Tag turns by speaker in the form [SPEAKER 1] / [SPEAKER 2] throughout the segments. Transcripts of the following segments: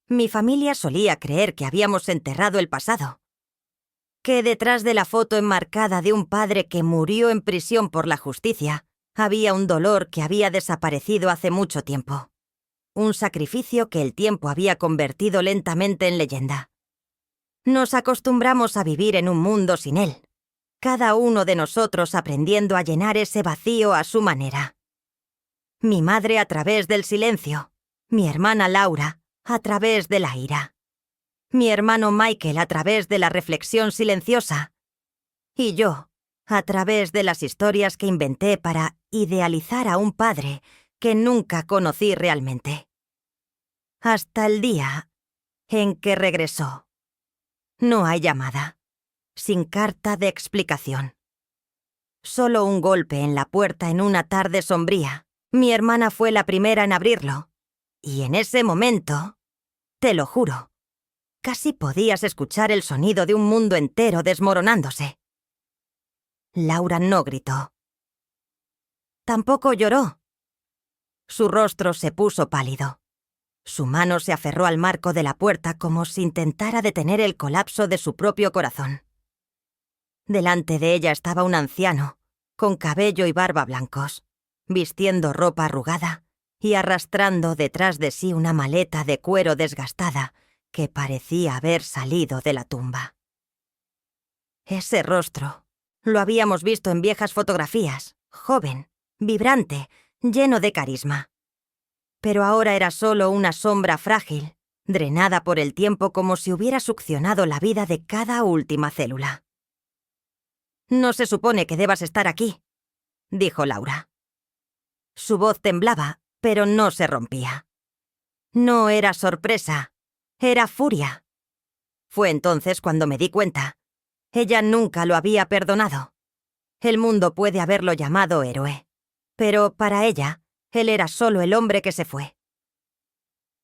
[SPEAKER 1] Mi familia solía creer que habíamos enterrado el pasado, que detrás de la foto enmarcada de un padre que murió en prisión por la justicia, había un dolor que había desaparecido hace mucho tiempo. Un sacrificio que el tiempo había convertido lentamente en leyenda. Nos acostumbramos a vivir en un mundo sin él, cada uno de nosotros aprendiendo a llenar ese vacío a su manera. Mi madre a través del silencio, mi hermana Laura a través de la ira, mi hermano Michael a través de la reflexión silenciosa, y yo a través de las historias que inventé para idealizar a un padre que nunca conocí realmente. Hasta el día en que regresó. No hay llamada, sin carta de explicación. Solo un golpe en la puerta en una tarde sombría. Mi hermana fue la primera en abrirlo. Y en ese momento, te lo juro, casi podías escuchar el sonido de un mundo entero desmoronándose. Laura no gritó. Tampoco lloró. Su rostro se puso pálido. Su mano se aferró al marco de la puerta como si intentara detener el colapso de su propio corazón. Delante de ella estaba un anciano, con cabello y barba blancos, vistiendo ropa arrugada y arrastrando detrás de sí una maleta de cuero desgastada que parecía haber salido de la tumba. Ese rostro lo habíamos visto en viejas fotografías, joven, vibrante, lleno de carisma. Pero ahora era solo una sombra frágil, drenada por el tiempo como si hubiera succionado la vida de cada última célula. «No se supone que debas estar aquí», dijo Laura. Su voz temblaba, pero no se rompía. No era sorpresa, era furia. Fue entonces cuando me di cuenta. Ella nunca lo había perdonado. El mundo puede haberlo llamado héroe, pero para ella, él era solo el hombre que se fue.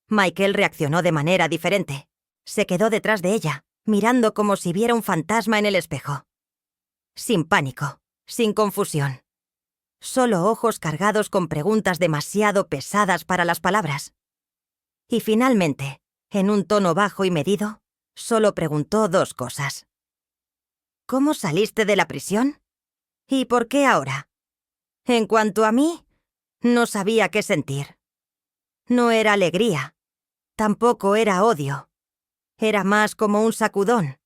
[SPEAKER 1] Michael reaccionó de manera diferente. Se quedó detrás de ella, mirando como si viera un fantasma en el espejo. Sin pánico, sin confusión. Solo ojos cargados con preguntas demasiado pesadas para las palabras. Y finalmente, en un tono bajo y medido, solo preguntó dos cosas. ¿Cómo saliste de la prisión? ¿Y por qué ahora? En cuanto a mí, no sabía qué sentir. No era alegría, tampoco era odio. Era más como un sacudón,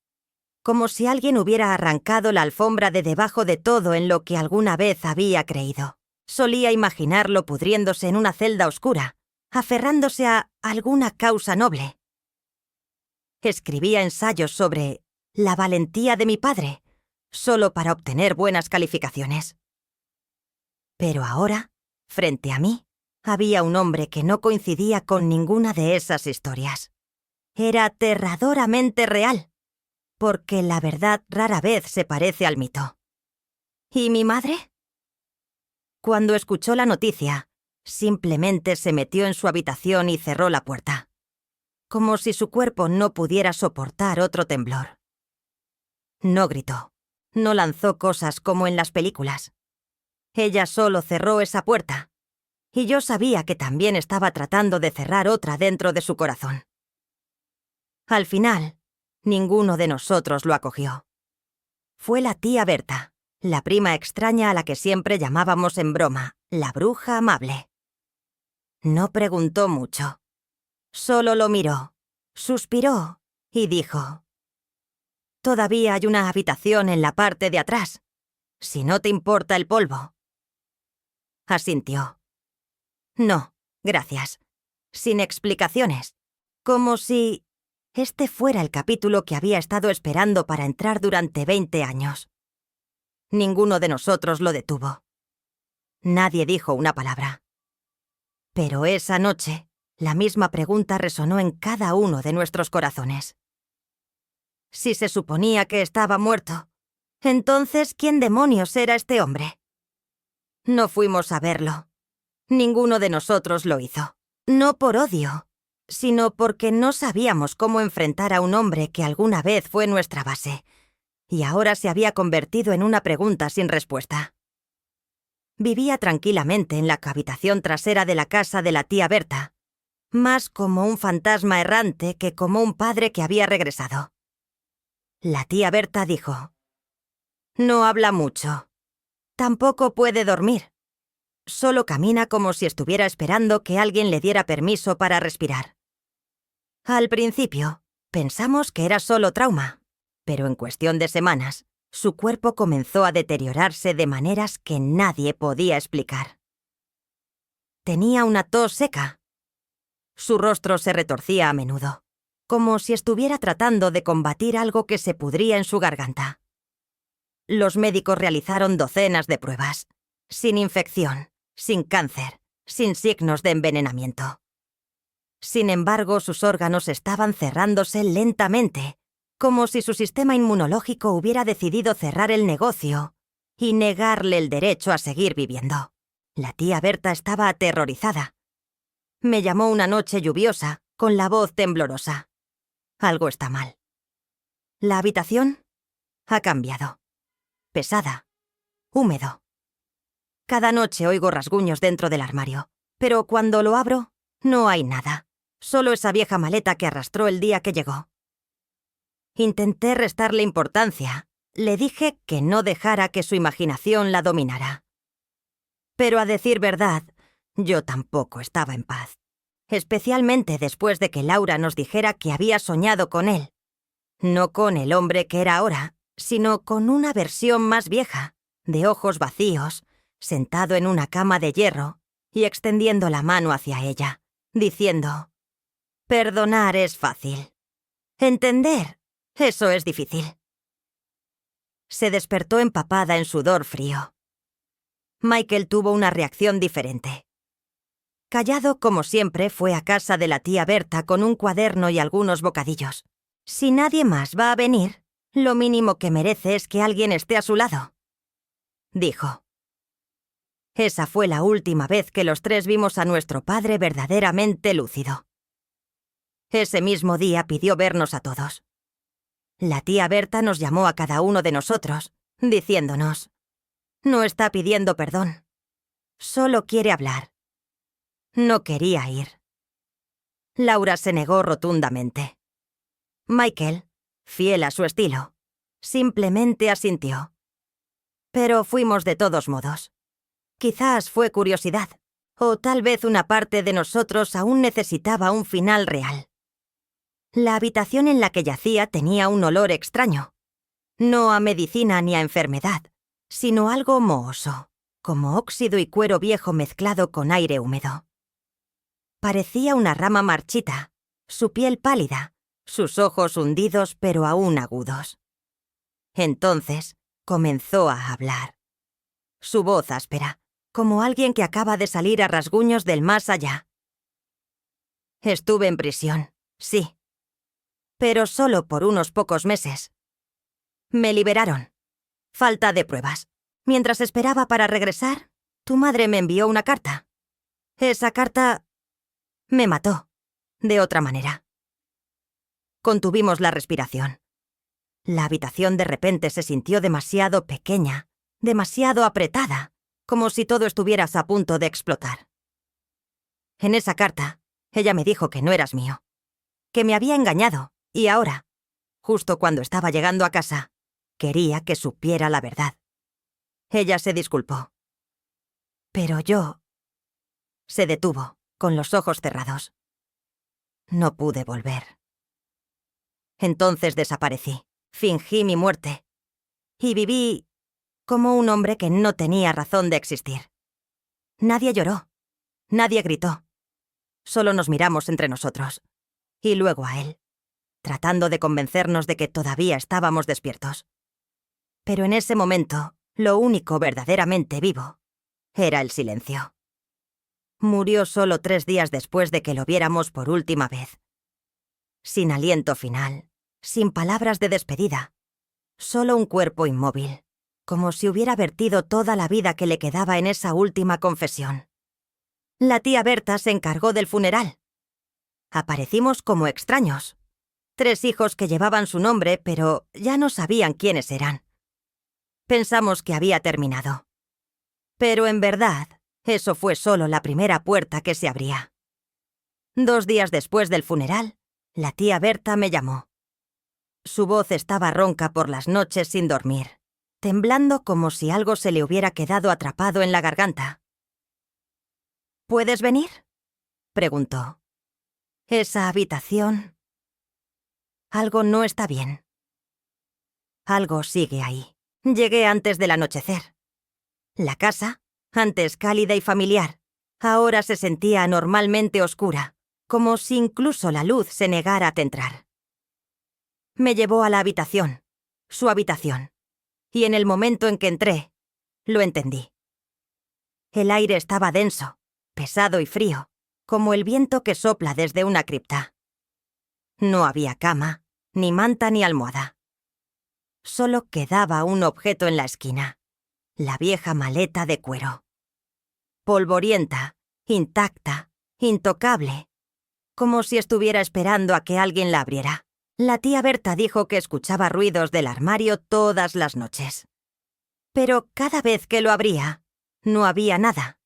[SPEAKER 1] como si alguien hubiera arrancado la alfombra de debajo de todo en lo que alguna vez había creído. Solía imaginarlo pudriéndose en una celda oscura, aferrándose a alguna causa noble. Escribía ensayos sobre la valentía de mi padre, solo para obtener buenas calificaciones. Pero ahora, frente a mí, había un hombre que no coincidía con ninguna de esas historias. Era aterradoramente real, porque la verdad rara vez se parece al mito. ¿Y mi madre? Cuando escuchó la noticia, simplemente se metió en su habitación y cerró la puerta, como si su cuerpo no pudiera soportar otro temblor. No gritó, no lanzó cosas como en las películas. Ella solo cerró esa puerta, y yo sabía que también estaba tratando de cerrar otra dentro de su corazón. Al final, ninguno de nosotros lo acogió. Fue la tía Berta, la prima extraña a la que siempre llamábamos en broma, la bruja amable. No preguntó mucho. Solo lo miró, suspiró y dijo: «Todavía hay una habitación en la parte de atrás, si no te importa el polvo». Asintió. «No, gracias. Sin explicaciones. Como si este fuera el capítulo que había estado esperando para entrar durante 20 años. Ninguno de nosotros lo detuvo. Nadie dijo una palabra. Pero esa noche, la misma pregunta resonó en cada uno de nuestros corazones. Si se suponía que estaba muerto, entonces, ¿quién demonios era este hombre? No fuimos a verlo. Ninguno de nosotros lo hizo. No por odio, sino porque no sabíamos cómo enfrentar a un hombre que alguna vez fue nuestra base, y ahora se había convertido en una pregunta sin respuesta. Vivía tranquilamente en la habitación trasera de la casa de la tía Berta. más como un fantasma errante que como un padre que había regresado. La tía Berta dijo: «No habla mucho. Tampoco puede dormir. Solo camina como si estuviera esperando que alguien le diera permiso para respirar». Al principio, pensamos que era solo trauma, pero en cuestión de semanas, su cuerpo comenzó a deteriorarse de maneras que nadie podía explicar. Tenía una tos seca. Su rostro se retorcía a menudo, como si estuviera tratando de combatir algo que se pudría en su garganta. Los médicos realizaron docenas de pruebas, sin infección, sin cáncer, sin signos de envenenamiento. Sin embargo, sus órganos estaban cerrándose lentamente, como si su sistema inmunológico hubiera decidido cerrar el negocio y negarle el derecho a seguir viviendo. La tía Berta estaba aterrorizada. Me llamó una noche lluviosa, con la voz temblorosa. Algo está mal. La habitación ha cambiado. Pesada. Húmedo. Cada noche oigo rasguños dentro del armario, pero cuando lo abro, no hay nada. Solo esa vieja maleta que arrastró el día que llegó. Intenté restarle importancia. Le dije que no dejara que su imaginación la dominara. Pero a decir verdad, yo tampoco estaba en paz. Especialmente después de que Laura nos dijera que había soñado con él. No con el hombre que era ahora, sino con una versión más vieja, de ojos vacíos, sentado en una cama de hierro y extendiendo la mano hacia ella, diciendo: «Perdonar es fácil. Entender, eso es difícil». Se despertó empapada en sudor frío. Michael tuvo una reacción diferente. Callado como siempre, fue a casa de la tía Berta con un cuaderno y algunos bocadillos. Si nadie más va a venir, lo mínimo que merece es que alguien esté a su lado, dijo. Esa fue la última vez que los tres vimos a nuestro padre verdaderamente lúcido. Ese mismo día pidió vernos a todos. La tía Berta nos llamó a cada uno de nosotros, diciéndonos: «No está pidiendo perdón. Solo quiere hablar». No quería ir. Laura se negó rotundamente. Michael, fiel a su estilo, simplemente asintió. Pero fuimos de todos modos. Quizás fue curiosidad, o tal vez una parte de nosotros aún necesitaba un final real. La habitación en la que yacía tenía un olor extraño. No a medicina ni a enfermedad, sino algo mohoso, como óxido y cuero viejo mezclado con aire húmedo. Parecía una rama marchita, su piel pálida, sus ojos hundidos pero aún agudos. Entonces comenzó a hablar. Su voz áspera, como alguien que acaba de salir a rasguños del más allá. Estuve en prisión, sí, pero solo por unos pocos meses. Me liberaron. Falta de pruebas. Mientras esperaba para regresar, tu madre me envió una carta. Esa carta me mató, de otra manera. Contuvimos la respiración. La habitación de repente se sintió demasiado pequeña, demasiado apretada, como si todo estuvieras a punto de explotar. En esa carta, ella me dijo que no eras mío, que me había engañado, y ahora, justo cuando estaba llegando a casa, quería que supiera la verdad. Ella se disculpó. Pero yo... Se detuvo, con los ojos cerrados. No pude volver. Entonces desaparecí, fingí mi muerte, y viví como un hombre que no tenía razón de existir. Nadie lloró, nadie gritó. Solo nos miramos entre nosotros, y luego a él, tratando de convencernos de que todavía estábamos despiertos. Pero en ese momento, lo único verdaderamente vivo era el silencio. Murió solo 3 días después de que lo viéramos por última vez. Sin aliento final, sin palabras de despedida, solo un cuerpo inmóvil, como si hubiera vertido toda la vida que le quedaba en esa última confesión. La tía Berta se encargó del funeral. Aparecimos como extraños. 3 hijos que llevaban su nombre, pero ya no sabían quiénes eran. Pensamos que había terminado. Pero en verdad, eso fue solo la primera puerta que se abría. 2 días después del funeral, la tía Berta me llamó. Su voz estaba ronca por las noches sin dormir, temblando como si algo se le hubiera quedado atrapado en la garganta. ¿Puedes venir?, preguntó. Esa habitación... Algo no está bien. Algo sigue ahí. Llegué antes del anochecer. La casa, antes cálida y familiar, ahora se sentía anormalmente oscura, como si incluso la luz se negara a entrar. Me llevó a la habitación, su habitación, y en el momento en que entré, lo entendí. El aire estaba denso, pesado y frío, como el viento que sopla desde una cripta. No había cama, ni manta ni almohada. Solo quedaba un objeto en la esquina, la vieja maleta de cuero. Polvorienta, intacta, intocable, como si estuviera esperando a que alguien la abriera. La tía Berta dijo que escuchaba ruidos del armario todas las noches. Pero cada vez que lo abría, no había nada,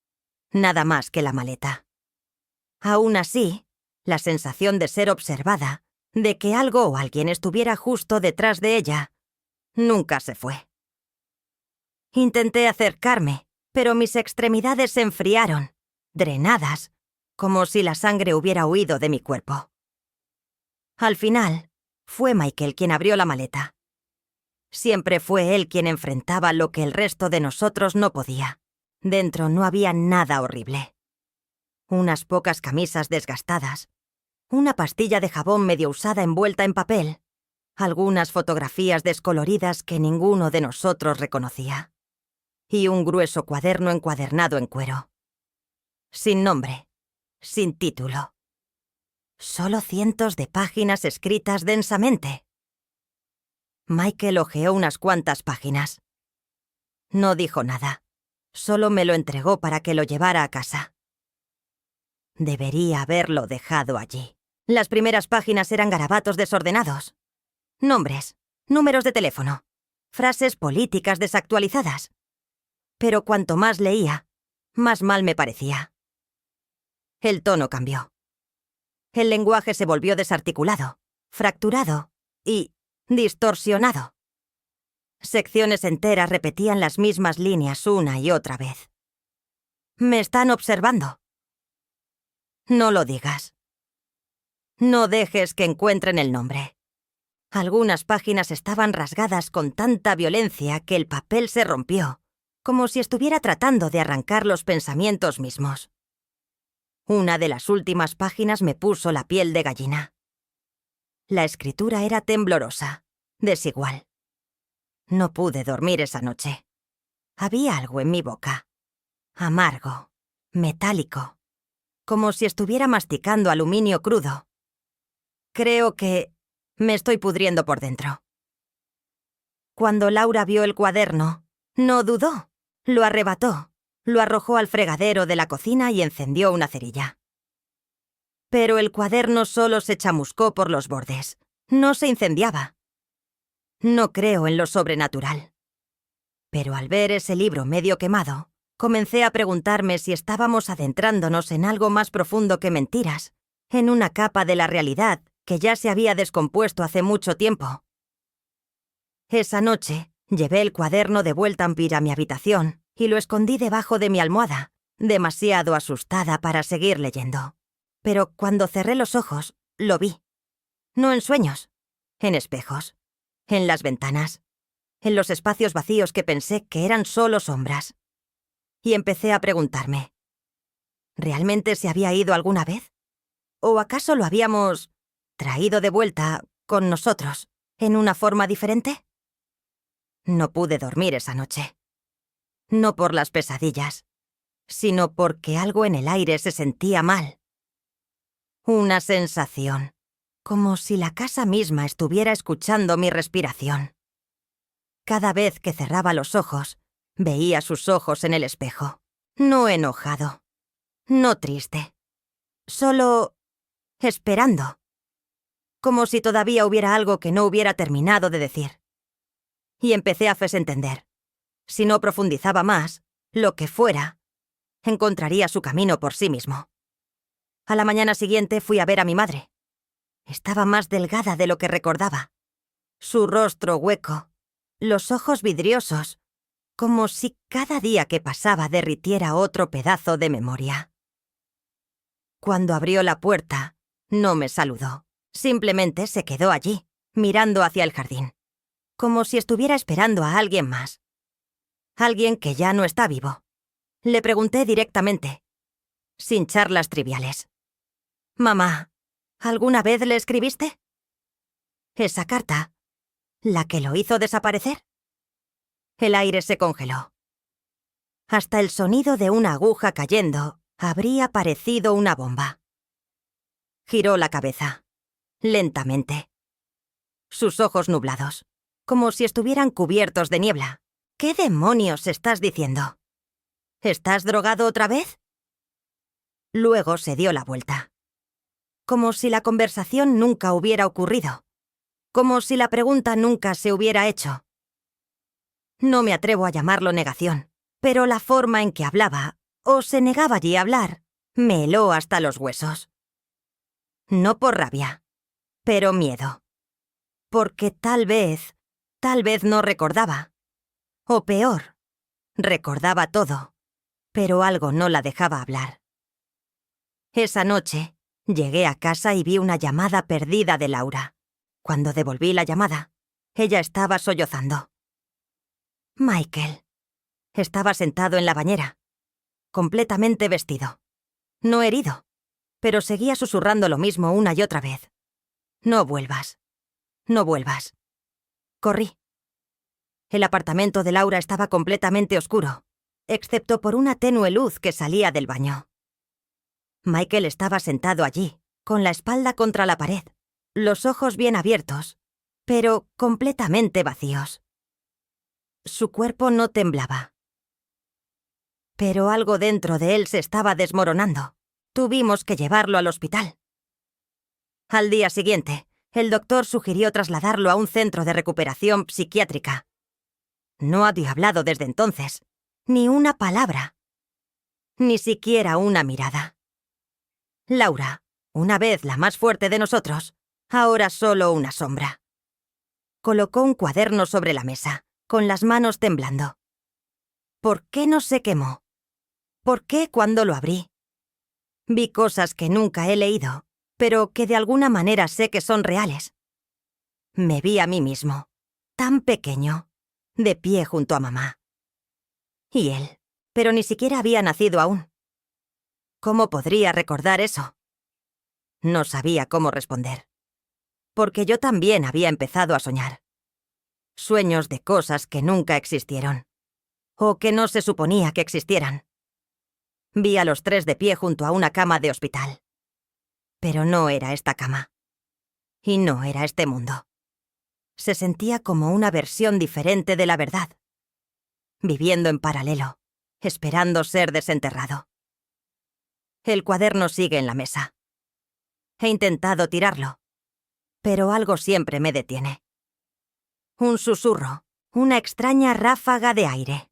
[SPEAKER 1] nada más que la maleta. Aún así, la sensación de ser observada, de que algo o alguien estuviera justo detrás de ella, nunca se fue. Intenté acercarme, pero mis extremidades se enfriaron, drenadas, como si la sangre hubiera huido de mi cuerpo. Al final, fue Michael quien abrió la maleta. Siempre fue él quien enfrentaba lo que el resto de nosotros no podía. Dentro no había nada horrible. Unas pocas camisas desgastadas, una pastilla de jabón medio usada envuelta en papel, algunas fotografías descoloridas que ninguno de nosotros reconocía, y un grueso cuaderno encuadernado en cuero. Sin nombre, sin título. Solo cientos de páginas escritas densamente. Michael hojeó unas cuantas páginas. No dijo nada, solo me lo entregó para que lo llevara a casa. Debería haberlo dejado allí. Las primeras páginas eran garabatos desordenados. Nombres, números de teléfono, frases políticas desactualizadas. Pero cuanto más leía, más mal me parecía. El tono cambió. El lenguaje se volvió desarticulado, fracturado y distorsionado. Secciones enteras repetían las mismas líneas una y otra vez. Me están observando. No lo digas. No dejes que encuentren el nombre. Algunas páginas estaban rasgadas con tanta violencia que el papel se rompió, como si estuviera tratando de arrancar los pensamientos mismos. Una de las últimas páginas me puso la piel de gallina. La escritura era temblorosa, desigual. No pude dormir esa noche. Había algo en mi boca. Amargo, metálico, como si estuviera masticando aluminio crudo. Creo que me estoy pudriendo por dentro. Cuando Laura vio el cuaderno, no dudó, lo arrebató, lo arrojó al fregadero de la cocina y encendió una cerilla. Pero el cuaderno solo se chamuscó por los bordes, no se incendiaba. No creo en lo sobrenatural. Pero al ver ese libro medio quemado, comencé a preguntarme si estábamos adentrándonos en algo más profundo que mentiras, en una capa de la realidad que ya se había descompuesto hace mucho tiempo. Esa noche, llevé el cuaderno de vuelta a mi habitación y lo escondí debajo de mi almohada, demasiado asustada para seguir leyendo. Pero cuando cerré los ojos, lo vi. No en sueños, en espejos, en las ventanas, en los espacios vacíos que pensé que eran solo sombras. Y empecé a preguntarme, ¿realmente se había ido alguna vez? ¿O acaso lo habíamos traído de vuelta con nosotros, en una forma diferente? No pude dormir esa noche. No por las pesadillas, sino porque algo en el aire se sentía mal. Una sensación, como si la casa misma estuviera escuchando mi respiración. Cada vez que cerraba los ojos, veía sus ojos en el espejo. No enojado, no triste, solo esperando. Como si todavía hubiera algo que no hubiera terminado de decir. Y empecé a entender. Si no profundizaba más, lo que fuera, encontraría su camino por sí mismo. A la mañana siguiente fui a ver a mi madre. Estaba más delgada de lo que recordaba. Su rostro hueco, los ojos vidriosos, como si cada día que pasaba derritiera otro pedazo de memoria. Cuando abrió la puerta, no me saludó. Simplemente se quedó allí, mirando hacia el jardín, como si estuviera esperando a alguien más. Alguien que ya no está vivo. Le pregunté directamente, sin charlas triviales. «Mamá, ¿alguna vez le escribiste? Esa carta, la que lo hizo desaparecer». El aire se congeló. Hasta el sonido de una aguja cayendo habría parecido una bomba. Giró la cabeza, lentamente. Sus ojos nublados, como si estuvieran cubiertos de niebla. «¿Qué demonios estás diciendo? ¿Estás drogado otra vez?» Luego se dio la vuelta. Como si la conversación nunca hubiera ocurrido. Como si la pregunta nunca se hubiera hecho. No me atrevo a llamarlo negación, pero la forma en que hablaba, o se negaba allí a hablar, me heló hasta los huesos. No por rabia, pero miedo. Porque tal vez no recordaba. O peor, recordaba todo, pero algo no la dejaba hablar. Esa noche, llegué a casa y vi una llamada perdida de Laura. Cuando devolví la llamada, ella estaba sollozando. Michael. Estaba sentado en la bañera, completamente vestido. No herido, pero seguía susurrando lo mismo una y otra vez. «No vuelvas. No vuelvas». Corrí. El apartamento de Laura estaba completamente oscuro, excepto por una tenue luz que salía del baño. Michael estaba sentado allí, con la espalda contra la pared, los ojos bien abiertos, pero completamente vacíos. Su cuerpo no temblaba. Pero algo dentro de él se estaba desmoronando. Tuvimos que llevarlo al hospital. Al día siguiente, el doctor sugirió trasladarlo a un centro de recuperación psiquiátrica. No había hablado desde entonces, ni una palabra, ni siquiera una mirada. Laura, una vez la más fuerte de nosotros, ahora solo una sombra. Colocó un cuaderno sobre la mesa, con las manos temblando. ¿Por qué no se quemó? ¿Por qué cuando lo abrí? Vi cosas que nunca he leído, pero que de alguna manera sé que son reales. Me vi a mí mismo, tan pequeño, de pie junto a mamá. Y él, pero ni siquiera había nacido aún. ¿Cómo podría recordar eso? No sabía cómo responder. Porque yo también había empezado a soñar. Sueños de cosas que nunca existieron. O que no se suponía que existieran. Vi a los tres de pie junto a una cama de hospital. Pero no era esta cama. Y no era este mundo. Se sentía como una versión diferente de la verdad. Viviendo en paralelo, esperando ser desenterrado. El cuaderno sigue en la mesa. He intentado tirarlo, pero algo siempre me detiene. Un susurro, una extraña ráfaga de aire.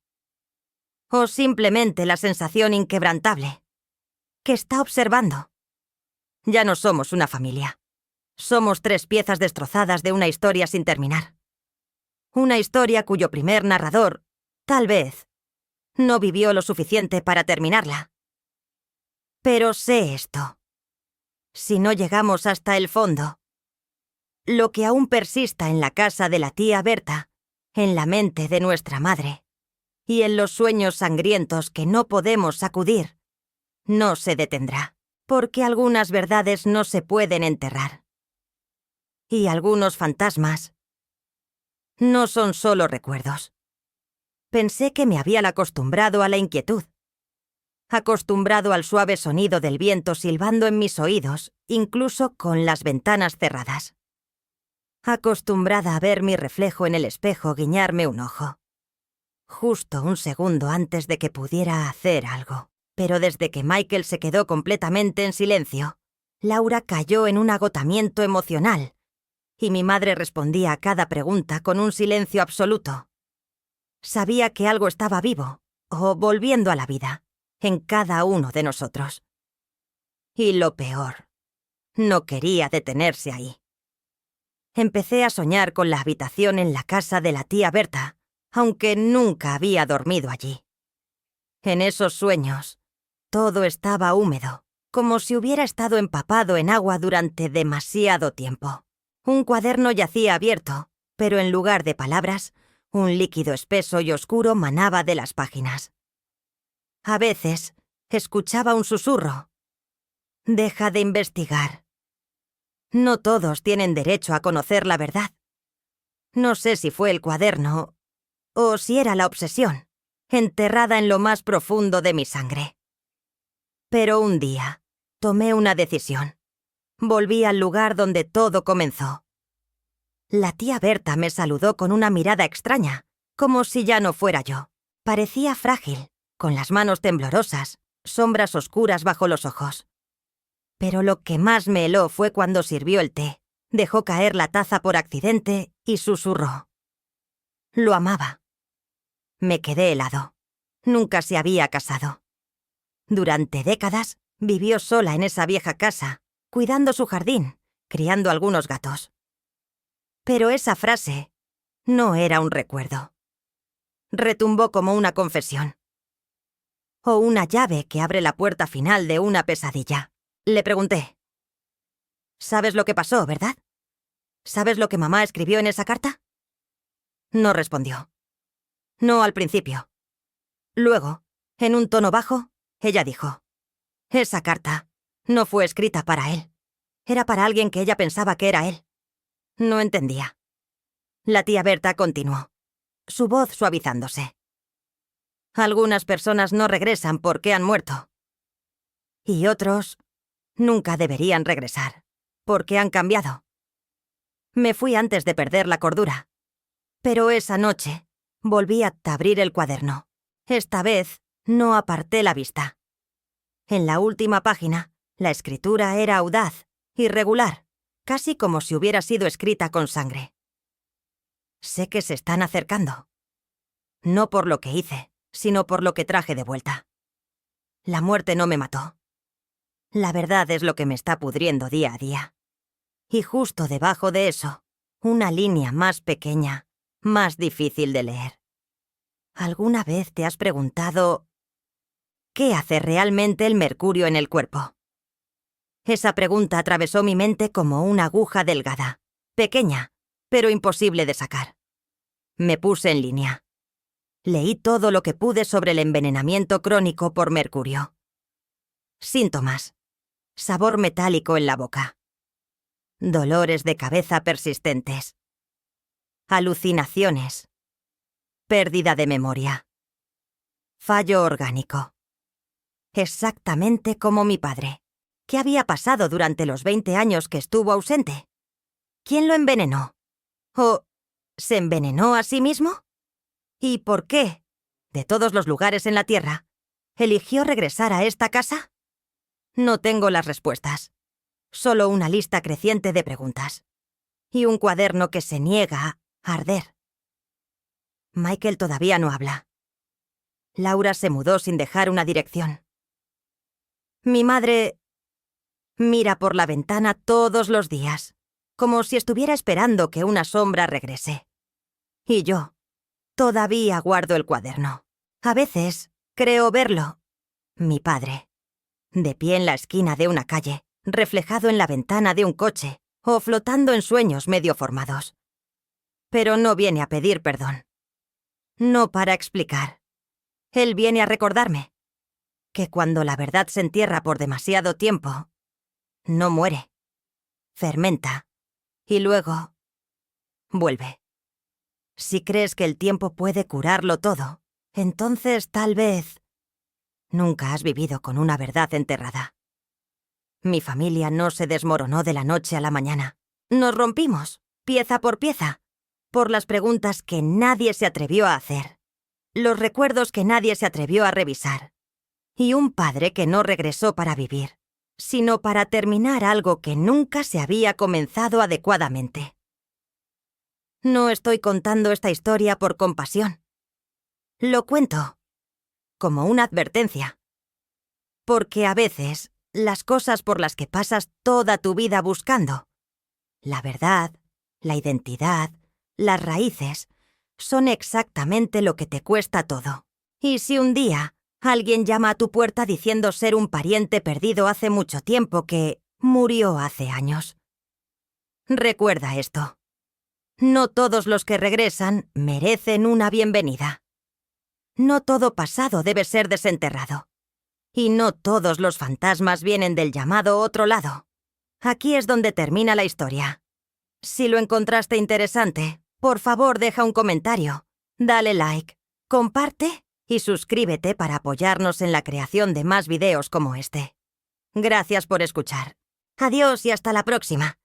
[SPEAKER 1] O simplemente la sensación inquebrantable, que está observando. Ya no somos una familia. Somos tres piezas destrozadas de una historia sin terminar. Una historia cuyo primer narrador, tal vez, no vivió lo suficiente para terminarla. Pero sé esto. Si no llegamos hasta el fondo, lo que aún persista en la casa de la tía Berta, en la mente de nuestra madre, y en los sueños sangrientos que no podemos sacudir, no se detendrá, porque algunas verdades no se pueden enterrar. Y algunos fantasmas no son solo recuerdos. Pensé que me había acostumbrado a la inquietud, acostumbrado al suave sonido del viento silbando en mis oídos, incluso con las ventanas cerradas. Acostumbrada a ver mi reflejo en el espejo guiñarme un ojo. Justo un segundo antes de que pudiera hacer algo. Pero desde que Michael se quedó completamente en silencio, Laura cayó en un agotamiento emocional, y mi madre respondía a cada pregunta con un silencio absoluto. Sabía que algo estaba vivo, o volviendo a la vida, en cada uno de nosotros. Y lo peor, no quería detenerse ahí. Empecé a soñar con la habitación en la casa de la tía Berta, aunque nunca había dormido allí. En esos sueños, todo estaba húmedo, como si hubiera estado empapado en agua durante demasiado tiempo. Un cuaderno yacía abierto, pero en lugar de palabras, un líquido espeso y oscuro manaba de las páginas. A veces, escuchaba un susurro. «Deja de investigar. No todos tienen derecho a conocer la verdad». No sé si fue el cuaderno o si era la obsesión, enterrada en lo más profundo de mi sangre. Pero un día, tomé una decisión. Volví al lugar donde todo comenzó. La tía Berta me saludó con una mirada extraña, como si ya no fuera yo. Parecía frágil, con las manos temblorosas, sombras oscuras bajo los ojos. Pero lo que más me heló fue cuando sirvió el té, dejó caer la taza por accidente y susurró. Lo amaba. Me quedé helado. Nunca se había casado. Durante décadas vivió sola en esa vieja casa, cuidando su jardín, criando algunos gatos. Pero esa frase no era un recuerdo. Retumbó como una confesión. O una llave que abre la puerta final de una pesadilla. Le pregunté. ¿Sabes lo que pasó, verdad? ¿Sabes lo que mamá escribió en esa carta? No respondió. No al principio. Luego, en un tono bajo, ella dijo. Esa carta no fue escrita para él. Era para alguien que ella pensaba que era él. No entendía. La tía Berta continuó, su voz suavizándose. Algunas personas no regresan porque han muerto. Y otros nunca deberían regresar, porque han cambiado. Me fui antes de perder la cordura. Pero esa noche volví a abrir el cuaderno. Esta vez no aparté la vista. En la última página, la escritura era audaz, irregular, casi como si hubiera sido escrita con sangre. Sé que se están acercando. No por lo que hice, sino por lo que traje de vuelta. La muerte no me mató. La verdad es lo que me está pudriendo día a día. Y justo debajo de eso, una línea más pequeña, más difícil de leer. ¿Alguna vez te has preguntado qué hace realmente el mercurio en el cuerpo? Esa pregunta atravesó mi mente como una aguja delgada, pequeña, pero imposible de sacar. Me puse en línea. Leí todo lo que pude sobre el envenenamiento crónico por mercurio. Síntomas. Sabor metálico en la boca. Dolores de cabeza persistentes. Alucinaciones. Pérdida de memoria. Fallo orgánico. Exactamente como mi padre. ¿Qué había pasado durante los 20 años que estuvo ausente? ¿Quién lo envenenó? ¿O se envenenó a sí mismo? ¿Y por qué, de todos los lugares en la Tierra, eligió regresar a esta casa? No tengo las respuestas. Solo una lista creciente de preguntas. Y un cuaderno que se niega a arder. Michael todavía no habla. Laura se mudó sin dejar una dirección. Mi madre mira por la ventana todos los días, como si estuviera esperando que una sombra regrese. Y yo todavía guardo el cuaderno. A veces creo verlo. Mi padre, de pie en la esquina de una calle, reflejado en la ventana de un coche o flotando en sueños medio formados. Pero no viene a pedir perdón. No para explicar. Él viene a recordarme que cuando la verdad se entierra por demasiado tiempo, no muere, fermenta y luego vuelve. Si crees que el tiempo puede curarlo todo, entonces tal vez nunca has vivido con una verdad enterrada. Mi familia no se desmoronó de la noche a la mañana. Nos rompimos, pieza por pieza, por las preguntas que nadie se atrevió a hacer, los recuerdos que nadie se atrevió a revisar, y un padre que no regresó para vivir, sino para terminar algo que nunca se había comenzado adecuadamente. No estoy contando esta historia por compasión. Lo cuento como una advertencia, porque a veces las cosas por las que pasas toda tu vida buscando. La verdad, la identidad, las raíces, son exactamente lo que te cuesta todo. Y si un día alguien llama a tu puerta diciendo ser un pariente perdido hace mucho tiempo que murió hace años, recuerda esto. No todos los que regresan merecen una bienvenida. No todo pasado debe ser desenterrado. Y no todos los fantasmas vienen del llamado otro lado. Aquí es donde termina la historia. Si lo encontraste interesante, por favor deja un comentario, dale like, comparte y suscríbete para apoyarnos en la creación de más videos como este. Gracias por escuchar. Adiós y hasta la próxima.